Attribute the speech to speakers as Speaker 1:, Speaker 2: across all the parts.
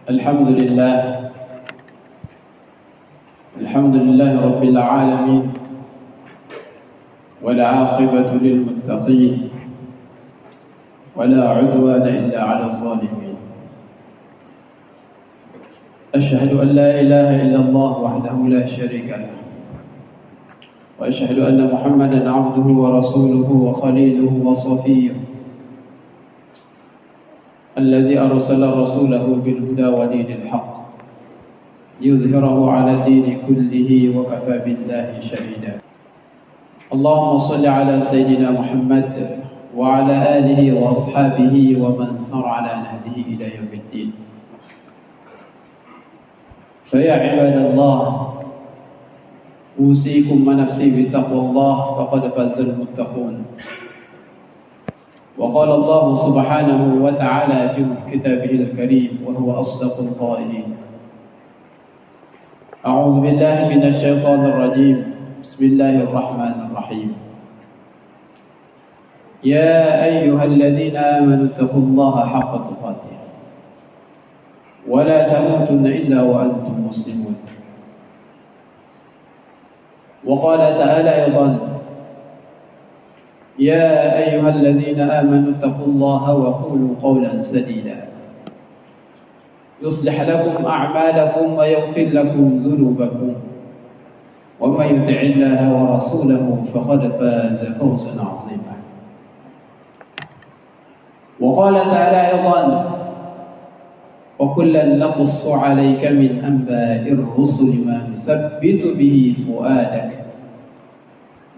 Speaker 1: الحمد لله الحمد لله رب العالمين والعاقبة للمتقين ولا عدوان إلا على الظالمين. أشهد أن لا إله إلا الله وحده لا شريك له، وأشهد أن محمدا عبده ورسوله وخليله وصفيه الذي أرسل رسوله بالهدى ودين الحق ليظهره على الدين كله وكفى بالله شهيدا. اللهم صل على سيدنا محمد وعلى آله وأصحابه ومن سار على نهجه إلى يوم الدين. فيا عباد الله، أوصيكم ونفسي بتقوى الله فقد فاز المتقون. وقال الله سبحانه وتعالى في كتابه الكريم وهو أصدق القائلين: أعوذ بالله من الشيطان الرجيم، بسم الله الرحمن الرحيم. يا أيها الذين آمنوا اتقوا الله حق تقاته ولا تموتن إلا وأنتم مسلمون. وقال تعالى أيضا: يا أيها الذين آمنوا اتقوا الله وقولوا قولا سديدا يصلح لكم أعمالكم ويغفر لكم ذنوبكم ومن يطع الله ورسوله فقد فاز فوزا عظيما. وقال تعالى أيضا: وكلا نقص عليك من أنباء الرسل ما نثبت به فؤادك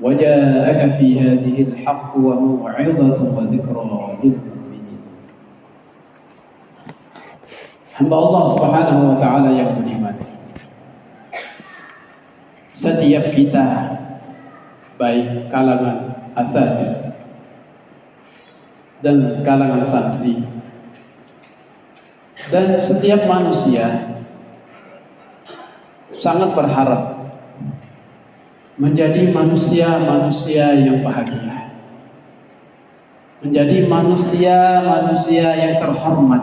Speaker 1: وجاءك في هذه الحق وموعظة وذكرى للمؤمنين. Hamba Allah Subhanahu wa taala yang beriman, setiap kita baik kalangan asatidz dan kalangan santri dan setiap manusia sangat berharap menjadi manusia-manusia yang bahagia, menjadi manusia-manusia yang terhormat,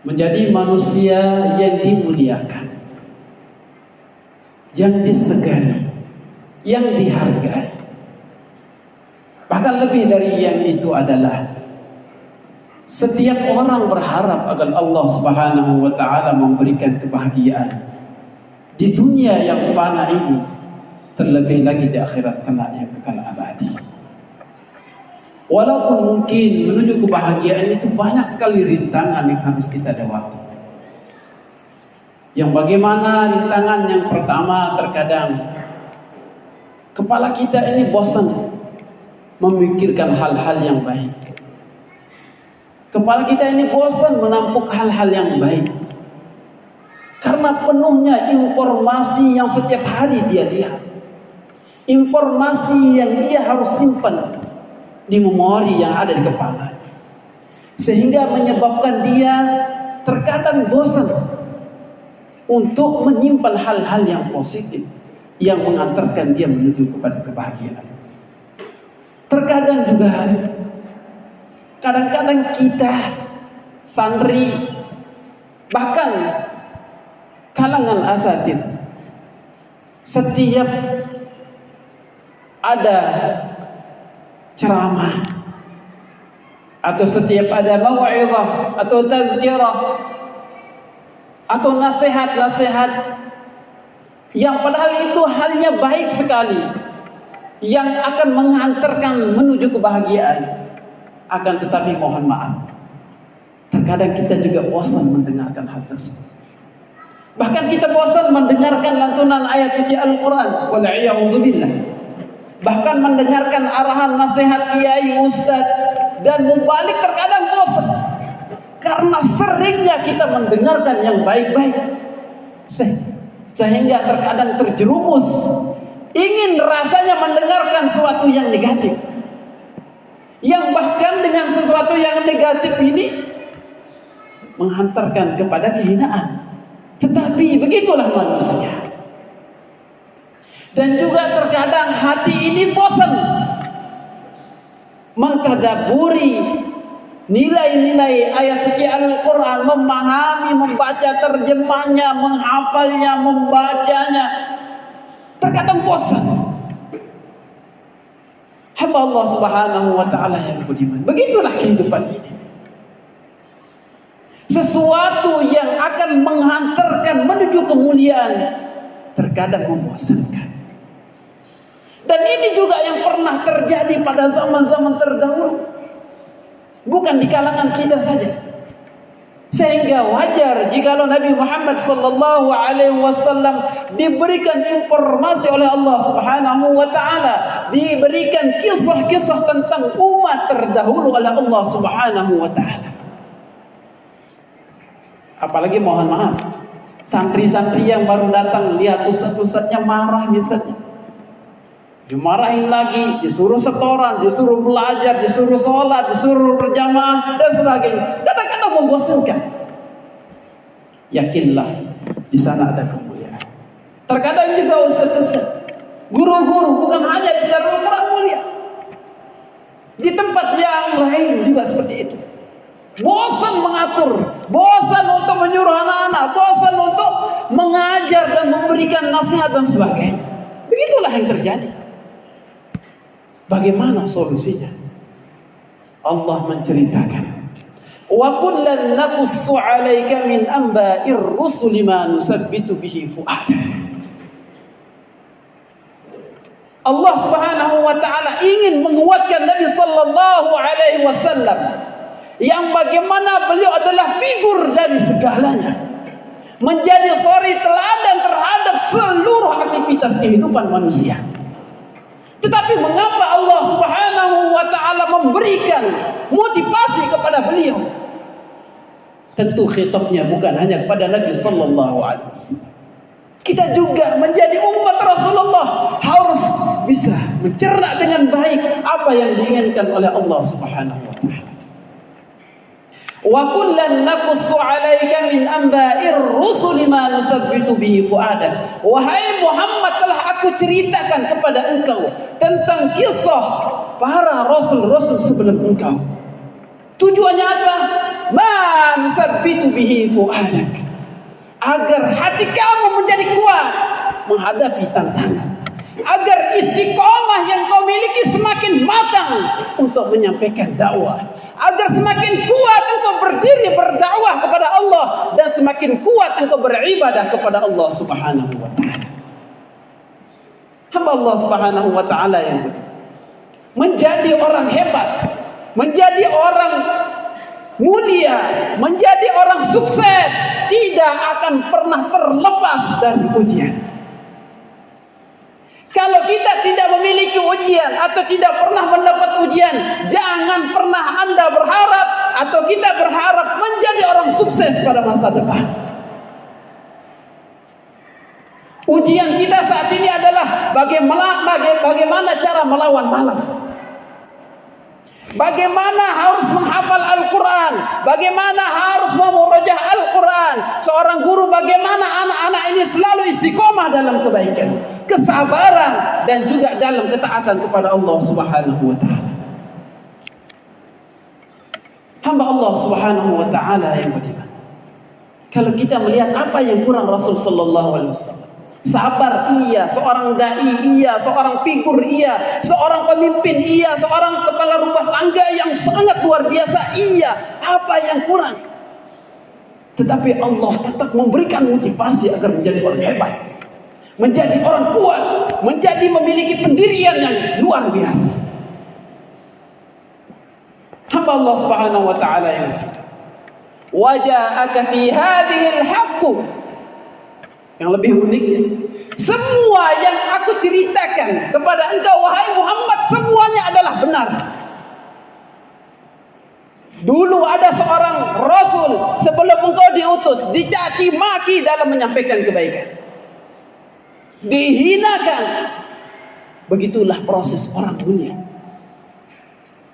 Speaker 1: menjadi manusia yang dimuliakan, yang disegani, yang dihargai. Bahkan lebih dari yang itu adalah setiap orang berharap agar Allah Subhanahu wa taala memberikan kebahagiaan di dunia yang fana ini, terlebih lagi di akhirat kelak yang kekal abadi. Walaupun mungkin menuju kebahagiaan itu banyak sekali rintangan yang harus kita lewati. Yang bagaimana rintangan yang pertama, terkadang kepala kita ini bosan memikirkan hal-hal yang baik. Kepala kita ini bosan menampung hal-hal yang baik. Karena penuhnya informasi yang setiap hari dia lihat. Informasi yang dia harus simpan di memori yang ada di kepala. Sehingga menyebabkan dia terkadang bosan untuk menyimpan hal-hal yang positif yang mengantarkan dia menuju kepada kebahagiaan. Terkadang juga kadang-kadang kita santri, bahkan kalangan asatidz, setiap ada ceramah atau setiap ada mau'izah atau tazkirah atau nasihat-nasihat yang padahal itu halnya baik sekali, yang akan mengantarkan menuju kebahagiaan, akan tetapi mohon maaf, terkadang kita juga bosan mendengarkan hal tersebut. Bahkan kita bosan mendengarkan lantunan ayat suci Al-Quran, wal'iya'udzubillah. Bahkan mendengarkan arahan nasihat kiai, ustaz dan mubalik terkadang bosan, karena seringnya kita mendengarkan yang baik-baik, sehingga terkadang terjerumus ingin rasanya mendengarkan sesuatu yang negatif, yang bahkan dengan sesuatu yang negatif ini menghantarkan kepada kehinaan. Tetapi begitulah manusia. Dan juga terkadang hati ini bosan mentadaburi nilai-nilai ayat suci Al-Quran, memahami, membaca terjemahnya, menghafalnya, membacanya, terkadang bosan. Hamba Allah Subhanahu wa ta'ala yang budiman. Begitulah kehidupan ini. Sesuatu yang akan menghantarkan menuju kemuliaan terkadang membosankan. Dan ini juga yang pernah terjadi pada zaman-zaman terdahulu. Bukan di kalangan kita saja. Sehingga wajar jikalau Nabi Muhammad sallallahu alaihi wasallam diberikan informasi oleh Allah Subhanahu wa taala, diberikan kisah-kisah tentang umat terdahulu oleh Allah Subhanahu wa taala. Apalagi mohon maaf, santri-santri yang baru datang lihat ustaz-ustaznya marah misalnya, dimarahin lagi, disuruh setoran, disuruh belajar, disuruh sholat, disuruh berjamaah dan sebagainya. Kadang-kadang membosankan. Yakinlah di sana ada kemuliaan. Terkadang juga ustaz-ustaz, guru-guru bukan hanya di Darul Quran mulia, di tempat yang lain juga seperti itu. Bosan mengatur, bosan untuk menyuruh anak-anak, bosan untuk mengajar dan memberikan nasihat dan sebagainya. Begitulah yang terjadi. Bagaimana solusinya? Allah menceritakan, wa kullan naqussu 'alaika min anba'ir rusuli ma nusabbitu bihi fu'adak. Allah Subhanahu wa taala ingin menguatkan Nabi sallallahu alaihi wasallam yang bagaimana beliau adalah figur dari segalanya, menjadi suri teladan terhadap seluruh aktivitas kehidupan manusia. Tetapi mengapa Allah Subhanahu wa taala memberikan motivasi kepada beliau? Tentu khitabnya bukan hanya kepada Nabi sallallahu alaihi wasallam. Kita juga menjadi umat Rasulullah harus bisa mencerna dengan baik apa yang diinginkan oleh Allah Subhanahu wa taala. Wa kullan naqussu 'alaika min anba'ir rusuli ma nusabbitu bihi fu'adak. Wahai Muhammad, telah aku ceritakan kepada engkau tentang kisah para rasul-rasul sebelum engkau. Tujuannya apa? Ma nusabbitu bihi fu'adak, agar hati kamu menjadi kuat menghadapi tantangan, agar istiqomah yang kau miliki semakin matang untuk menyampaikan dakwah, agar semakin kuat engkau berdiri berdakwah kepada Allah dan semakin kuat engkau beribadah kepada Allah Subhanahu wa taala. Hamba Allah Subhanahu wa taala yang menjadi orang hebat, menjadi orang mulia, menjadi orang sukses tidak akan pernah terlepas dari ujian. Kalau kita tidak memiliki ujian atau tidak pernah mendapat ujian, jangan pernah Anda berharap atau kita berharap menjadi orang sukses pada masa depan. Ujian kita saat ini adalah bagaimana cara melawan malas. Bagaimana harus menghafal Al-Quran, bagaimana harus memurajah Al-Quran. Seorang guru bagaimana anak-anak ini selalu istiqomah dalam kebaikan, kesabaran, dan juga dalam ketaatan kepada Allah Subhanahu wa taala. Hamba Allah Subhanahu wa taala yang beriman. Kalau kita melihat apa yang kurang Rasul sallallahu alaihi wasallam, sabar iya, seorang dai iya, seorang figur iya, seorang pemimpin iya, seorang kepala rumah tangga yang sangat luar biasa iya. Apa yang kurang? Tetapi Allah tetap memberikan motivasi agar menjadi orang hebat, menjadi orang kuat, menjadi memiliki pendirian yang luar biasa. Hamba Allah Subhanahu wa taala yang waja'aka fi hadhihi al-haqqu. Yang lebih unik, semua yang aku ceritakan kepada engkau wahai Muhammad semuanya adalah benar. Dulu ada seorang rasul sebelum engkau diutus, dicaci maki dalam menyampaikan kebaikan, dihinakan. Begitulah proses orang mulia,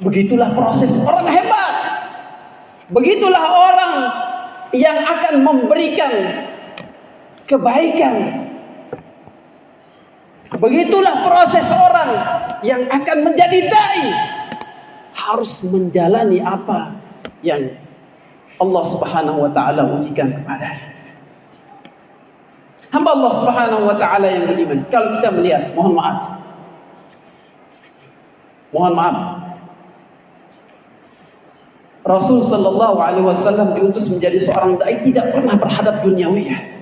Speaker 1: begitulah proses orang hebat, begitulah orang yang akan memberikan kebaikan. Begitulah proses orang yang akan menjadi dai, harus menjalani apa yang Allah Subhanahu wa taala ujikan kepada hamba Allah Subhanahu wa taala yang beriman. Kalau kita melihat, mohon maaf, Rasul sallallahu alaihi wasallam diutus menjadi seorang dai, tidak pernah berhadap duniawiyah.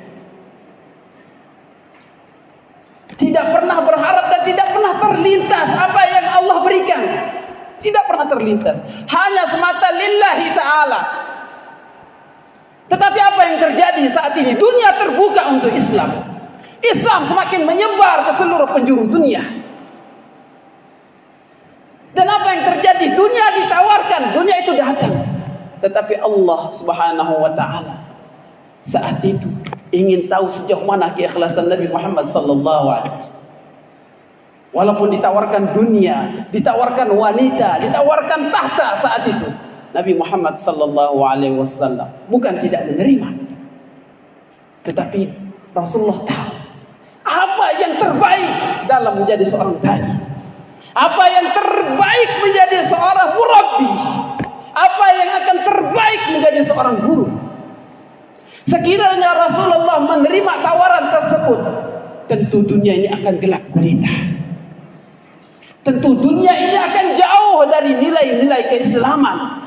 Speaker 1: Tidak pernah berharap dan tidak pernah terlintas apa yang Allah berikan. Tidak pernah terlintas. Hanya semata lillahi ta'ala. Tetapi apa yang terjadi saat ini? Dunia terbuka untuk Islam. Islam semakin menyebar ke seluruh penjuru dunia. Dan apa yang terjadi? Dunia ditawarkan, dunia itu datang. Tetapi Allah Subhanahu wa ta'ala saat itu ingin tahu sejauh mana keikhlasan Nabi Muhammad sallallahu alaihi wasallam. Walaupun ditawarkan dunia, ditawarkan wanita, ditawarkan tahta saat itu, Nabi Muhammad sallallahu alaihi wasallam bukan tidak menerima. Tetapi Rasulullah tahu apa yang terbaik dalam menjadi seorang dai. Apa yang terbaik menjadi seorang murabbi. Apa yang akan terbaik menjadi seorang guru. Sekiranya Rasulullah menerima tawaran tersebut, tentu dunia ini akan gelap gulita. Tentu dunia ini akan jauh dari nilai-nilai keislaman.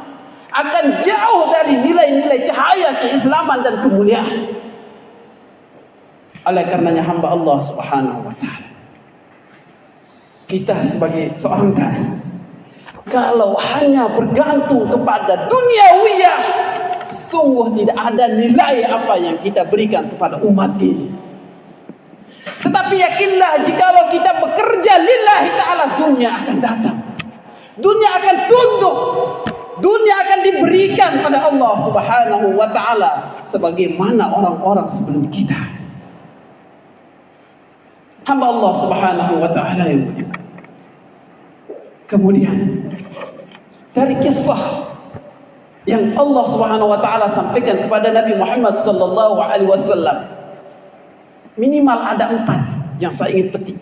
Speaker 1: Akan jauh dari nilai-nilai cahaya keislaman dan kemuliaan. Oleh karenanya hamba Allah Subhanahu wa ta'ala, kita sebagai seorang dai, kalau hanya bergantung kepada duniawiyah, sungguh tidak ada nilai apa yang kita berikan kepada umat ini. Tetapi yakinlah, jikalau kita bekerja lillahi ta'ala, dunia akan datang. Dunia akan tunduk. Dunia akan diberikan pada Allah Subhanahu wa ta'ala sebagaimana orang-orang sebelum kita. Hamba Allah Subhanahu wa ta'ala yang beriman. Kemudian dari kisah yang Allah Subhanahu wa ta'ala sampaikan kepada Nabi Muhammad sallallahu alaihi wasallam, minimal ada 4 yang saya ingin petik.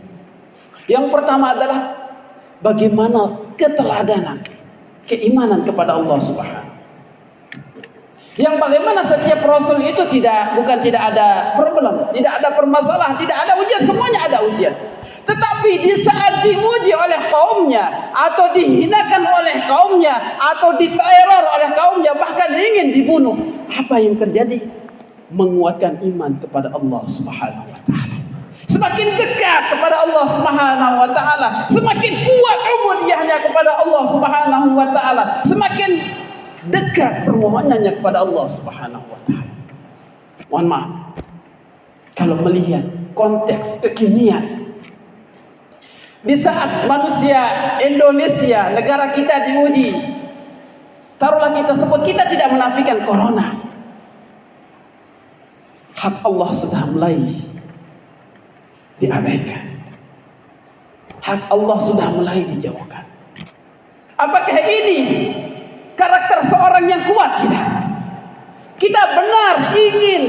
Speaker 1: Yang pertama adalah bagaimana keteladanan keimanan kepada Allah Subhanahu. Yang bagaimana setiap rasul itu bukan tidak ada problem, tidak ada permasalahan, tidak ada ujian, semuanya ada ujian. Tetapi di saat diuji oleh kaumnya, atau dihinakan oleh kaumnya, atau diteror oleh kaumnya, bahkan ingin dibunuh, apa yang terjadi? Menguatkan iman kepada Allah Subhanahu wa ta'ala. Semakin dekat kepada Allah Subhanahu wa ta'ala, semakin kuat ubudiyahnya kepada Allah Subhanahu wa ta'ala, semakin dekat permohonannya kepada Allah Subhanahu wa ta'ala. Mohon maaf, kalau melihat konteks kekinian, di saat manusia Indonesia, negara kita diuji, taruhlah kita sebut, kita tidak menafikan corona. Hak Allah sudah mulai diabaikan. Hak Allah sudah mulai dijauhkan. Apakah ini karakter seorang yang kuat? Tidak. Kita benar ingin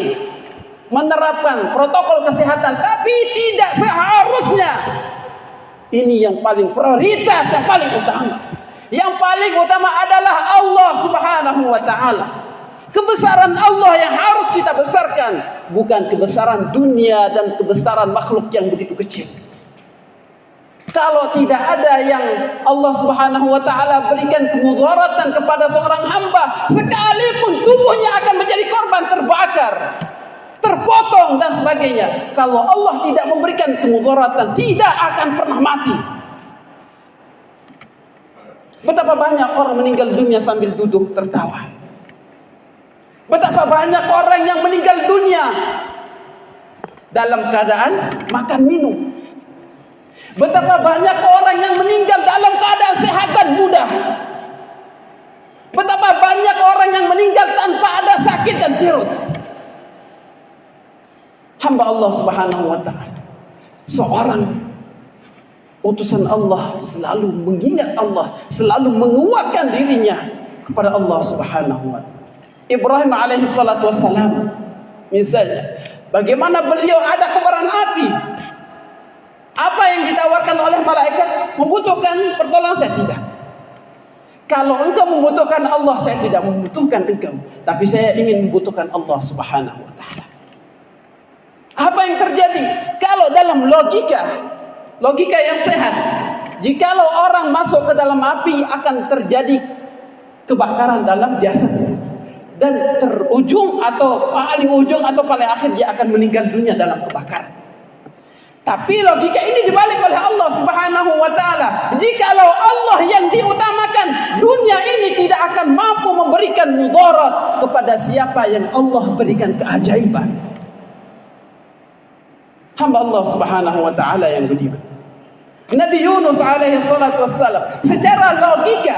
Speaker 1: menerapkan protokol kesehatan, tapi tidak seharusnya. Ini yang paling prioritas, yang paling utama. Yang paling utama adalah Allah Subhanahu wa ta'ala. Kebesaran Allah yang harus kita besarkan, bukan kebesaran dunia dan kebesaran makhluk yang begitu kecil. Kalau tidak ada yang Allah Subhanahu wa ta'ala berikan kemudaratan kepada seorang hamba, sekalipun tubuhnya akan menjadi korban terbakar, terpotong dan sebagainya, kalau Allah tidak memberikan kemudaratan, tidak akan pernah mati. Betapa banyak orang meninggal dunia sambil duduk tertawa. Betapa banyak orang yang meninggal dunia dalam keadaan makan minum. Betapa banyak orang yang meninggal dalam keadaan sehat dan mudah. Betapa banyak orang yang meninggal tanpa ada sakit dan virus. Hamba Allah Subhanahu wa ta'ala, seorang utusan Allah, selalu mengingat Allah, selalu menguatkan dirinya kepada Allah Subhanahu wa ta'ala. Ibrahim alaihi salatu wassalam, misalnya, bagaimana beliau ada kobaran api. Apa yang ditawarkan oleh malaikat? Membutuhkan pertolongan? Saya tidak. Kalau engkau membutuhkan Allah, saya tidak membutuhkan engkau, tapi saya ingin membutuhkan Allah Subhanahu wa taala. Apa yang terjadi? Kalau dalam logika yang sehat, jikalau orang masuk ke dalam api akan terjadi kebakaran dalam jasad, dan terujung atau paling ujung atau paling akhir dia akan meninggal dunia dalam kebakaran. Tapi logika ini dibalik oleh Allah Subhanahu wa taala. Jikalau Allah yang diutamakan, dunia ini tidak akan mampu memberikan mudarat kepada siapa yang Allah berikan keajaiban. Hamba Allah Subhanahu wa taala yang budiman. Nabi Yunus alaihi salatu wassalam, secara logika,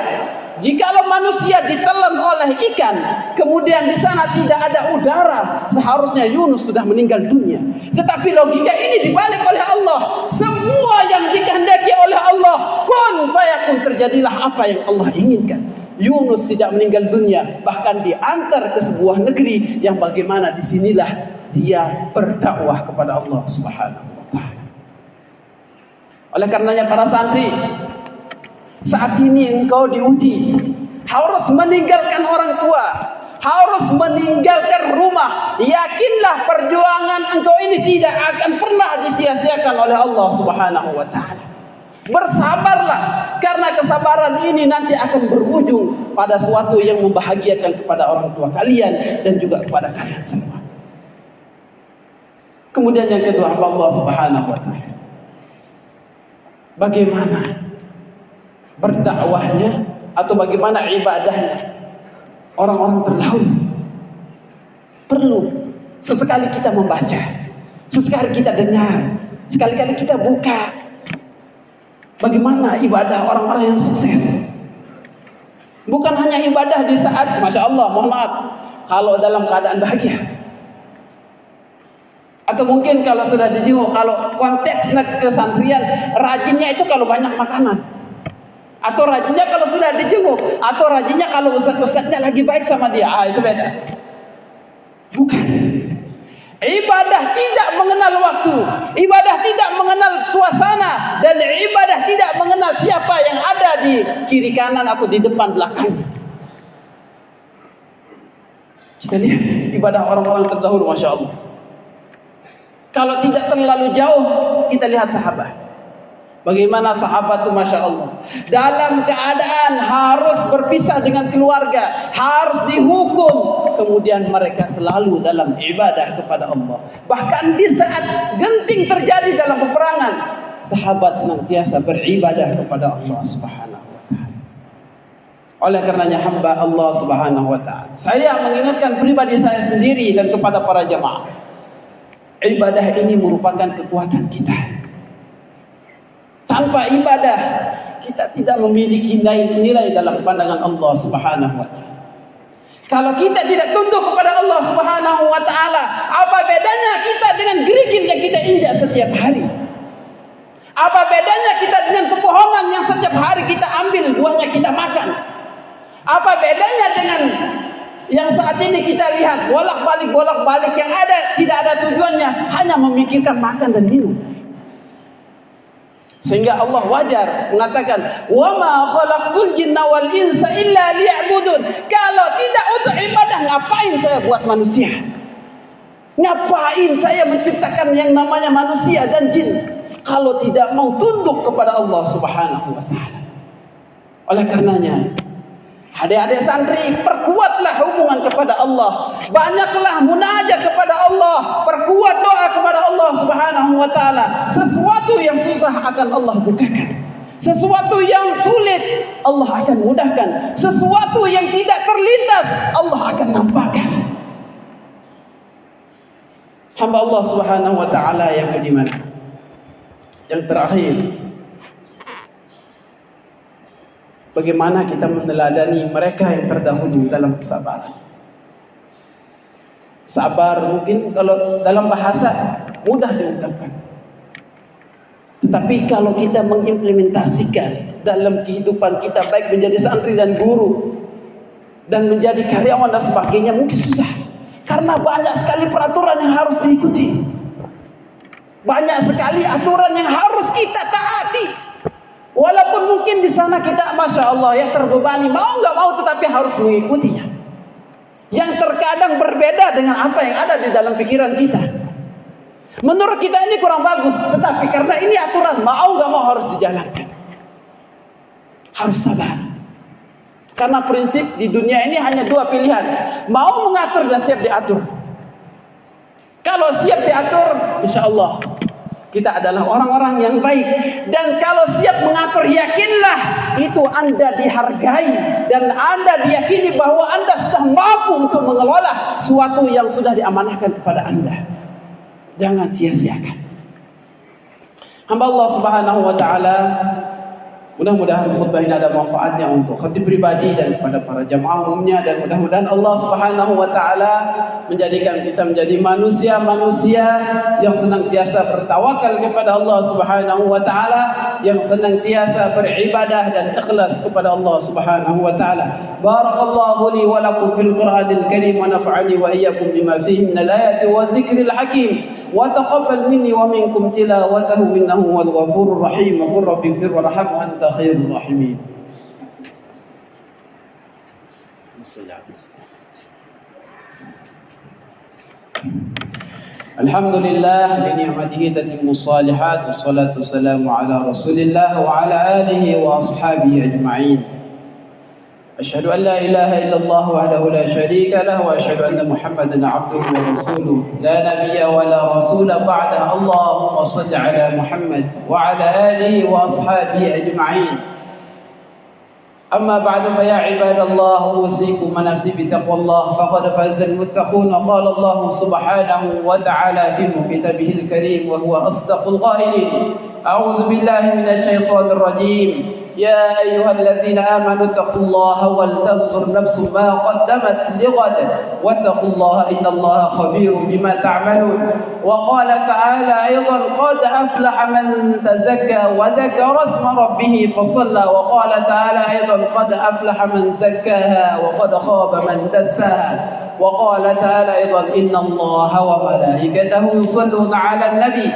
Speaker 1: jikalau manusia ditelan oleh ikan, kemudian di sana tidak ada udara, seharusnya Yunus sudah meninggal dunia. Tetapi logika ini dibalik oleh Allah. Semua yang dikehendaki oleh Allah, kun fayakun, terjadilah apa yang Allah inginkan. Yunus tidak meninggal dunia, bahkan diantar ke sebuah negeri yang bagaimana disinilah dia berdakwah kepada Allah Subhanahu wa taala. Oleh karenanya para santri, saat ini engkau diuji, harus meninggalkan orang tua, harus meninggalkan rumah. Yakinlah perjuangan engkau ini tidak akan pernah disia-siakan oleh Allah Subhanahu wa taala. Bersabarlah, karena kesabaran ini nanti akan berujung pada suatu yang membahagiakan kepada orang tua kalian dan juga kepada kalian semua. Kemudian yang kedua, Allah Subhanahu wa taala, bagaimana berdakwahnya atau bagaimana ibadahnya orang-orang terdahulu. Perlu sesekali kita membaca, sesekali kita dengar, sekali-kali kita buka bagaimana ibadah orang-orang yang sukses. Bukan hanya ibadah di saat, Masya Allah, mohon maaf, kalau dalam keadaan bahagia, atau mungkin kalau sudah dijenguk, kalau konteksnya kesantrian, rajinnya itu kalau banyak makanan, atau rajinnya kalau sudah dijenguk, atau rajinnya kalau ustadz-ustadznya lagi baik sama dia. Itu beda. Bukan. Ibadah tidak mengenal waktu, ibadah tidak mengenal suasana, dan ibadah tidak mengenal siapa yang ada di kiri kanan atau di depan belakang. Kita lihat ibadah orang-orang terdahulu, Masya Allah. Kalau tidak terlalu jauh, kita lihat sahabat. Bagaimana sahabat itu, Masya Allah, dalam keadaan harus berpisah dengan keluarga, harus dihukum, kemudian mereka selalu dalam ibadah kepada Allah. Bahkan di saat genting terjadi dalam peperangan, sahabat senantiasa beribadah kepada Allah Subhanahu wa taala. Oleh karenanya hamba Allah Subhanahu wa taala, saya mengingatkan pribadi saya sendiri dan kepada para jamaah, ibadah ini merupakan kekuatan kita. Tanpa ibadah, kita tidak memiliki nilai dalam pandangan Allah Subhanahu wa taala. Kalau kita tidak tunduk kepada Allah Subhanahu wa taala, apa bedanya kita dengan gerigil yang kita injak setiap hari? Apa bedanya kita dengan pepohonan yang setiap hari kita ambil buahnya kita makan? Apa bedanya dengan yang saat ini kita lihat bolak-balik yang ada tidak ada tujuannya, hanya memikirkan makan dan minum. Sehingga Allah wajar mengatakan, "Wa ma khalaqtul jinna wal insa illa liya'budun." Kalau tidak untuk ibadah, ngapain saya buat manusia? Ngapain saya menciptakan yang namanya manusia dan jin kalau tidak mau tunduk kepada Allah Subhanahu wa taala? Oleh karenanya, adik-adik santri, perkuatlah hubungan kepada Allah. Banyaklah munajat kepada Allah. Perkuat doa kepada Allah Subhanahu wa taala. Sesuatu yang susah akan Allah bukakan. Sesuatu yang sulit Allah akan mudahkan. Sesuatu yang tidak terlintas Allah akan nampakkan. Hamba Allah Subhanahu wa taala yang beriman. Yang terakhir, bagaimana kita meneladani mereka yang terdahulu dalam kesabaran. Sabar mungkin kalau dalam bahasa mudah diungkapkan, tetapi kalau kita mengimplementasikan dalam kehidupan kita, baik menjadi santri dan guru dan menjadi karyawan dan sebagainya, mungkin susah. Karena banyak sekali peraturan yang harus diikuti, banyak sekali aturan yang harus kita taati. Walaupun mungkin di sana kita Masya Allah ya terbebani, mau nggak mau tetapi harus mengikutinya. Yang terkadang berbeda dengan apa yang ada di dalam pikiran kita. Menurut kita ini kurang bagus, tetapi karena ini aturan, mau nggak mau harus dijalankan. Harus sabar. Karena prinsip di dunia ini hanya dua pilihan, mau mengatur dan siap diatur. Kalau siap diatur, insya Allah kita adalah orang-orang yang baik. Dan kalau siap mengatur, yakinlah itu Anda dihargai. Dan Anda diyakini bahwa Anda sudah mampu untuk mengelola sesuatu yang sudah diamanahkan kepada Anda. Jangan sia-siakan. Hamba Allah Subhanahu wa ta'ala, mudah-mudahan khutbah ini ada manfaatnya untuk khatib pribadi dan kepada para jamaah umumnya, dan mudah-mudahan Allah Subhanahu wa ta'ala menjadikan kita menjadi manusia-manusia yang senantiasa bertawakal kepada Allah Subhanahu wa ta'ala, yang senantiasa beribadah dan ikhlas kepada Allah Subhanahu wa ta'ala. Barakallahu li wa lakum fil Qur'anil Karim wa nafa'ani wa iyyakum bima fihi minal ayati wa dzikril hakim. وتقبل مني ومنكم تلاوته إنه هو الغفور الرحيم وقل رب اغفر وارحم وأنت خير الراحمين. الحمد لله بنعمته تتم الصالحات والصلاة والسلام على رسول الله وعلى آله وأصحابه أجمعين. أشهد أن لا إله إلا الله وحده لا شريك له وأشهد أن محمدا عبده ورسوله لا نبي ولا رسول بعده. اللهم صل على محمد وعلى آله وأصحابه أجمعين. أما بعد فيا عباد الله أوصيكم ونفسي بتقوى الله فقد فاز المتقون. قال الله سبحانه وتعالى في كتابه الكريم وهو أصدق القائلين: أعوذ بالله من الشيطان الرجيم. يا أيها الذين آمنوا اتقوا الله ولتنظر نفس ما قدمت لغد واتقوا الله إن الله خبير بما تعملون. وقال تعالى أيضا: قد أفلح من تزكى وذكر اسم ربه فصلى. وقال تعالى أيضا: قد أفلح من زكاها وقد خاب من دساها. وقال تعالى أيضا: إن الله وملائكته يصلون على النبي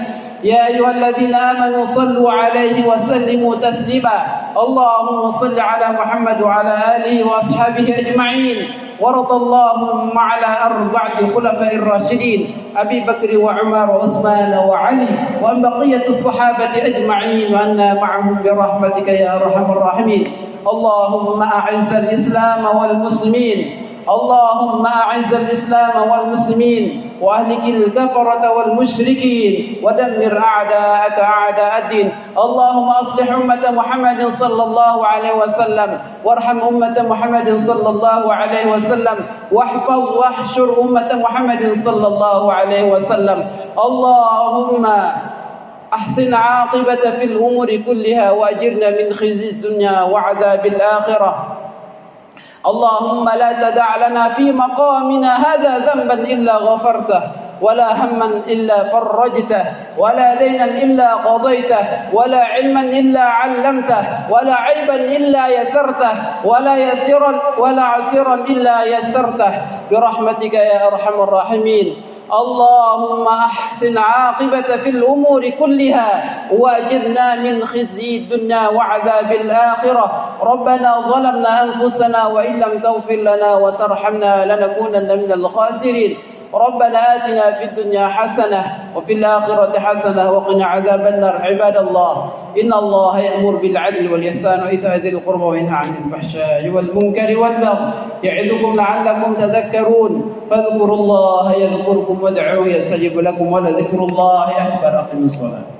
Speaker 1: يا أيها الذين آمنوا صلوا عليه وسلموا تسليما. اللهم صل على محمد وعلى آله وأصحابه أجمعين. وارض اللهم على أربعة خلفاء الراشدين أبي بكر وعمر وعثمان وعلي وعن بقية الصحابة أجمعين وأنا معهم برحمتك يا أرحم الراحمين. اللهم أعز الإسلام والمسلمين. اللهم أعز الإسلام والمسلمين وأهلك الكفرة والمشركين ودمر أعداءك أعداء الدين. اللهم أصلح أمة محمد صلى الله عليه وسلم وارحم أمة محمد صلى الله عليه وسلم واحفظ واحشر أمة محمد صلى الله عليه وسلم. اللهم أحسن عاقبة في الأمور كلها وأجرنا من خزي الدنيا وعذاب الآخرة. اللهم لا تدع لنا في مقامنا هذا ذنبا إلا غفرته ولا هما إلا فرجته ولا دينا إلا قضيته ولا علما إلا علمته ولا عيبا إلا يسرته ولا عسيرا إلا يسرته برحمتك يا أرحم الراحمين. اللهم أحسن عاقبة في الأمور كلها وأجرنا من خزي الدنيا وعذاب الآخرة. ربنا ظلمنا أنفسنا وإن لم تغفر لنا وترحمنا لنكونن من الخاسرين. ربنا آتنا في الدنيا حسنة وفي الآخرة حسنة وقنا عذاب النار. عباد الله، إن الله يأمر بالعدل والإحسان وإيتاء ذي القربى وينهى عن الفحشاء والمنكر والبغي يعظكم لعلكم تذكرون. فاذكروا الله يذكركم وادعوه يستجب لكم ولذكر الله أكبر. أقم الصلاة.